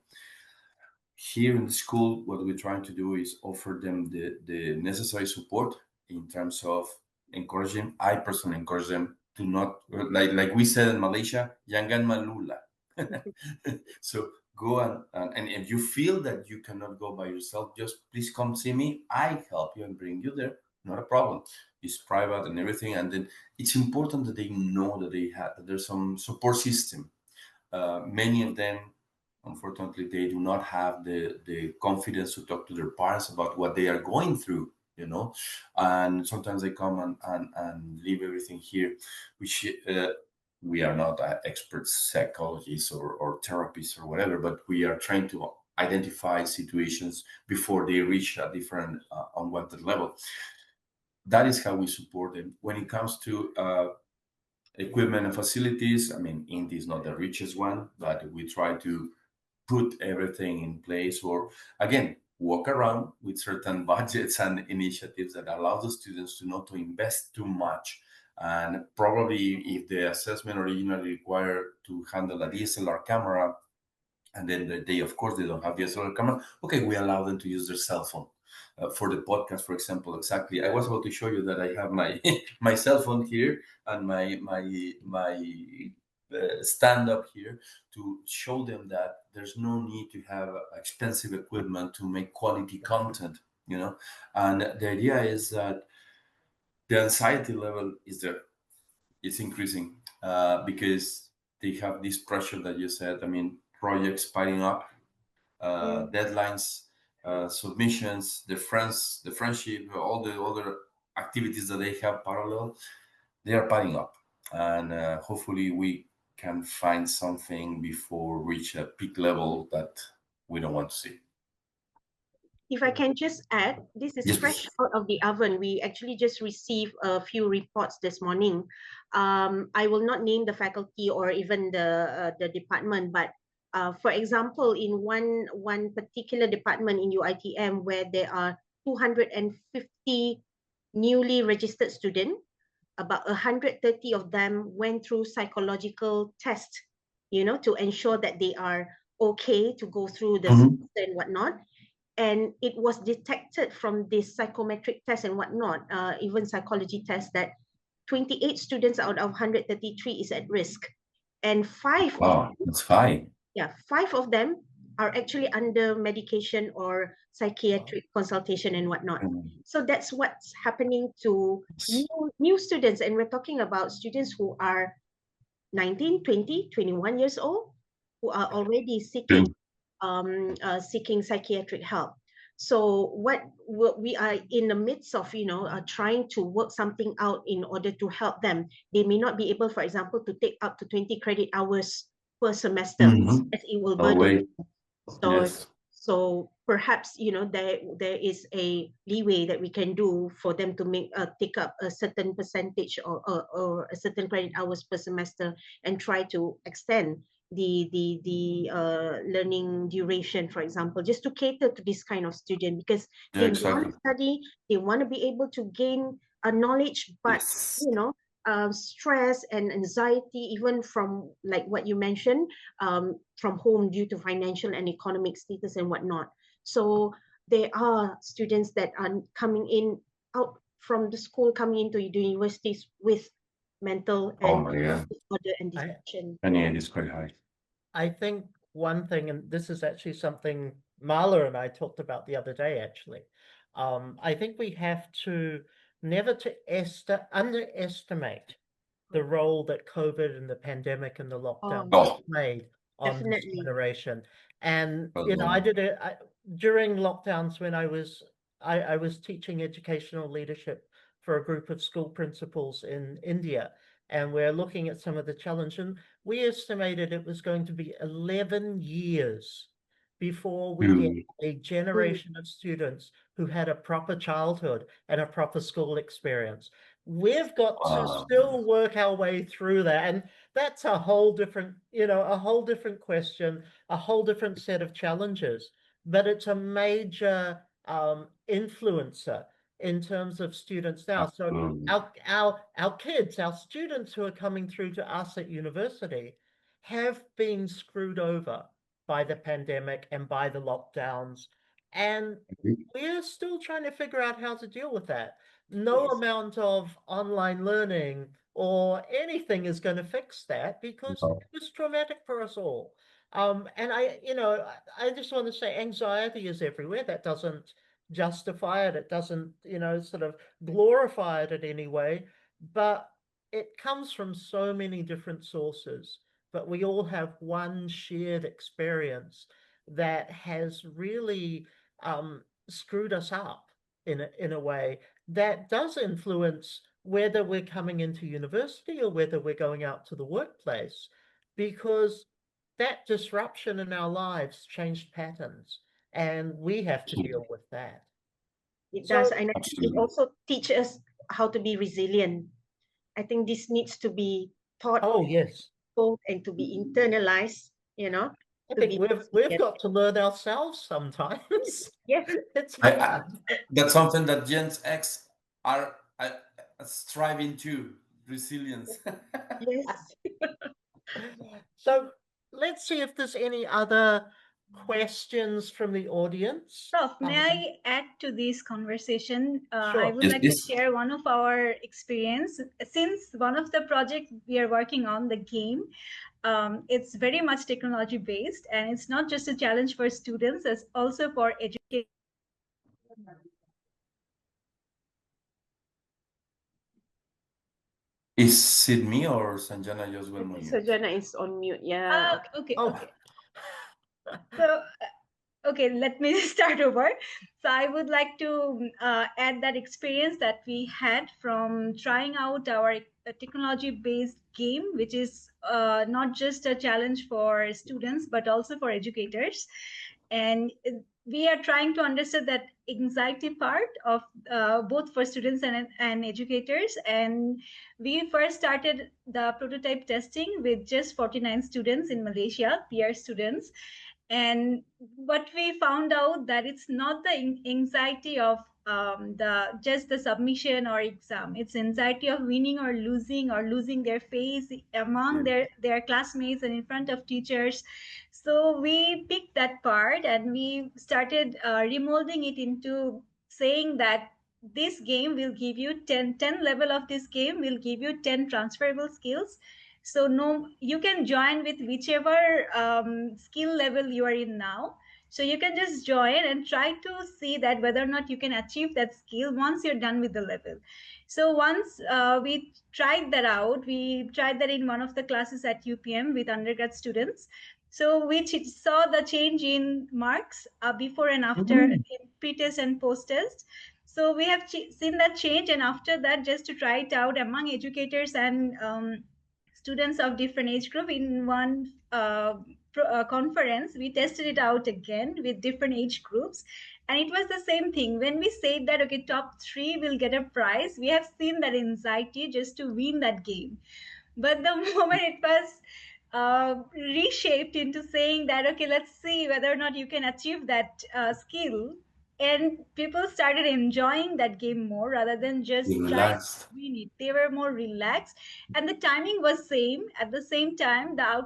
Here in the school, what we're trying to do is offer them the necessary support in terms of encouraging. I personally encourage them to not, like we said in Malaysia, jangan malula. So go and if you feel that you cannot go by yourself, just please come see me. I help you and bring you there. Not a problem. It's private and everything. And then it's important that they know that that there's some support system. Many of them, unfortunately, they do not have the confidence to talk to their parents about what they are going through, and sometimes they come and leave everything here, which we are not expert psychologists or therapists or whatever, but we are trying to identify situations before they reach a different unwanted level. That is how we support them. When it comes to equipment and facilities, I mean, India is not the richest one, but we try to put everything in place, or again, walk around with certain budgets and initiatives that allow the students to not to invest too much. And probably if the assessment originally required to handle a DSLR camera, and then they of course they don't have DSLR camera, okay, we allow them to use their cell phone. For the podcast, for example, exactly. I was about to show you that I have my my cell phone here and my stand up here to show them that there's no need to have expensive equipment to make quality content, And the idea is that the anxiety level is there. It's increasing because they have this pressure that you said. I mean, projects piling up, deadlines, submissions, the friendship, all the other activities that they have parallel, they are piling up. And hopefully we can find something before reach a peak level that we don't want to see. If I can just add, this is Yes, fresh please. out of the oven. We actually just received a few reports this morning. I will not name the faculty or even the department, but for example, in one particular department in UiTM where there are 250 newly registered students, about 130 of them went through psychological tests, to ensure that they are okay to go through the semester and whatnot. And it was detected from this psychometric test and whatnot, even psychology tests, that 28 students out of 133 is at risk. And That's high. Yeah, 5 of them are actually under medication or psychiatric consultation and whatnot. So that's what's happening to new students. And we're talking about students who are 19, 20, 21 years old, who are already seeking psychiatric help. So what we are in the midst of, trying to work something out in order to help them. They may not be able, for example, to take up to 20 credit hours per semester, as it will burden. So perhaps there is a leeway that we can do for them to take up a certain percentage or a certain credit hours per semester and try to extend the learning duration, for example, just to cater to this kind of student, because they want to study, they want to be able to gain knowledge, but stress and anxiety, even from like what you mentioned, from home due to financial and economic status and whatnot. So there are students that are coming in out from the school, coming into the universities with mental and disorder and depression. And it is quite high. I think one thing, and this is actually something Marla and I talked about the other day, actually. I think we have to never to underestimate the role that COVID and the pandemic and the lockdown Oh, played on this Definitely. generation. And well you know, I done. did it during lockdowns when I was teaching educational leadership for a group of school principals in India, and we're looking at some of the challenge. And we estimated it was going to be 11 years before we get Hmm. a generation of students who had a proper childhood and a proper school experience. We've got to still work our way through that. And that's a whole different, you know, a whole different question, a whole different set of challenges. But it's a major influencer in terms of students now. So Absolutely. our kids, our students who are coming through to us at university have been screwed over by the pandemic and by the lockdowns. And we're still trying to figure out how to deal with that. No Yes. amount of online learning or anything is going to fix that because No. it was traumatic for us all. And I just want to say anxiety is everywhere. That doesn't justify it. It doesn't, sort of glorify it in any way, but it comes from so many different sources. But we all have one shared experience that has really screwed us up in a way that does influence whether we're coming into university or whether we're going out to the workplace, because that disruption in our lives changed patterns, and we have to deal with that. It So, does. And I think it Absolutely. also teaches us how to be resilient. I think this needs to be taught oh yes, and to be internalized, you know, I to think be we've resilient. got to learn ourselves sometimes. Yes, It's I, hard. that's something that Gen X are striving to resilience. yes. So let's see if there's any other questions from the audience. Prof, may I add to this conversation? I Sure. would Yes, like to please. share one of our experience. Since one of the projects we are working on, the game, it's very much technology based, and it's not just a challenge for students, it's also for educators. Is it me or Sanjana just I went on think mute? Sajana is on mute. Yeah. Okay, Oh. okay. So, okay, let me start over. So I would like to add that experience that we had from trying out our technology-based game, which is not just a challenge for students, but also for educators. And we are trying to understand that anxiety part of both for students and educators. And we first started the prototype testing with just 49 students in Malaysia, peer students. And what we found out that it's not the anxiety of the just the submission or exam. It's anxiety of winning or losing their face among their classmates and in front of teachers. So we picked that part and we started remolding it into saying that this game will give you 10 level of this game will give you 10 transferable skills. So no, you can join with whichever skill level you are in now. So you can just join and try to see that whether or not you can achieve that skill once you're done with the level. So once we tried that out, we tried that in one of the classes at UPM with undergrad students. So we saw the change in marks before and after in pre-test and post-test. So we have seen that change, and after that, just to try it out among educators and students of different age group in one conference, we tested it out again with different age groups, and it was the same thing. When we said that okay, top 3 will get a prize, we have seen that anxiety just to win that game. But the moment it was reshaped into saying that okay, let's see whether or not you can achieve that skill, and people started enjoying that game more rather than just trying to Relaxed. win it. They were more relaxed, and the timing was same. At the same time, the